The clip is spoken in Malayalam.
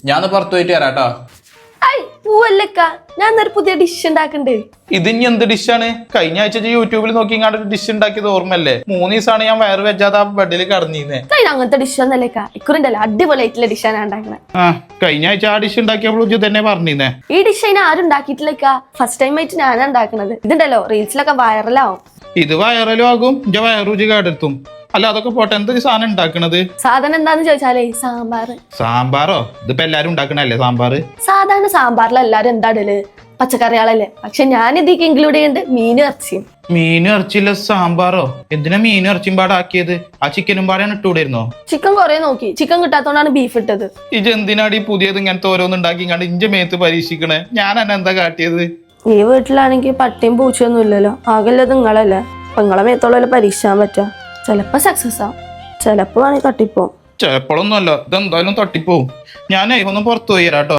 ഞാൻ പുറത്തു പോയിട്ട് വരാട്ടോ. പൂവല്ലക്ക, ഞാൻ ഒരു പുതിയ ഡിഷ് ഉണ്ടാക്കണ്ട്. ഇത് ഇനി എന്ത് ഡിഷാണ്? കഴിഞ്ഞ ആഴ്ച യൂട്യൂബിൽ നോക്കി ഒരു ഡിഷ് ഉണ്ടാക്കിയത് ഓർമ്മല്ലേ? 3 ദിവസമാണ് ഞാൻ വയറ് വെച്ചാതെ ആ ബെഡിൽ കടന്നീന്നേ. അങ്ങനത്തെ ഡിഷ് ഒന്നല്ലേക്ക, ഇക്കുറുണ്ടല്ലോ അടിപൊളിയായിട്ടുള്ള ഡിഷാണ് ഉണ്ടാക്കണേ. കഴിഞ്ഞ ആഴ്ച ആ ഡിഷ് ഉണ്ടാക്കിയപ്പോൾ തന്നെ പറഞ്ഞീന്നേ. ഈ ഡിഷ് അതിന് ആരും ഉണ്ടാക്കിയിട്ടില്ലേക്ക, ഫസ്റ്റ് ടൈം ആയിട്ട് ഞാനാ ഉണ്ടാക്കണത്. ഇതുണ്ടല്ലോ റീൽസിലൊക്കെ വൈറലാവും. ഇത് വൈറലും ആകും, ഇന്റെ വയറുചി കേടെടുത്തും. അല്ല അതൊക്കെ പോട്ടെ, എന്തൊരു സാധനം ഉണ്ടാക്കണത്? സാധനം എന്താന്ന് ചോദിച്ചാലേ സാമ്പാർ. സാമ്പാറോ? ഇതിപ്പോ എല്ലാരും ഉണ്ടാക്കണല്ലേ സാമ്പാറ്? സാധാരണ സാമ്പാറിൽ എല്ലാരും എന്താ ഇടല്? പച്ചക്കറികളല്ലേ. പക്ഷെ ഞാൻ ഇതിക്ക് ഇൻക്ലൂഡ് ചെയ്യുന്നുണ്ട് മീനും ഇറച്ചിയും. മീനും ഇറച്ചിയില്ല സാമ്പാറോ? എന്തിനാ മീനും ഇറച്ചിയും പാടാക്കിയത്? ആ ചിക്കനും പാടാൻ ഇട്ടുകൂടായിരുന്നോ? ചിക്കൻ കുറെ നോക്കി, ചിക്കൻ കിട്ടാത്തോണ്ടാണ് ബീഫ് ഇട്ടത്. ഇത് എന്തിനാടി പുതിയത് ഇങ്ങനത്തെ ഓരോന്ന് ഉണ്ടാക്കി കണ്ട് ഇഞ്ച മേത്ത് പരീക്ഷിക്കണേ? ഞാൻ എന്നെ എന്താ കാട്ടിയത്? ഈ വീട്ടിലാണെങ്കിൽ പട്ടിയും പൂച്ചയൊന്നും ഇല്ലല്ലോ, ആകല്ലത് നിങ്ങളല്ലേ. അപ്പൊ നിങ്ങളെ മേത്തോളം പരീക്ഷിക്കാൻ പറ്റാ. ചിലപ്പോ സക്സസ് ആവും, ചിലപ്പോ വേണമെങ്കിൽ തട്ടിപ്പോവും. ചിലപ്പോഴൊന്നും അല്ല, ഇതെന്തായാലും തട്ടിപ്പോവും. ഞാനേ ഒന്ന് പുറത്തു പോയി തരാട്ടോ.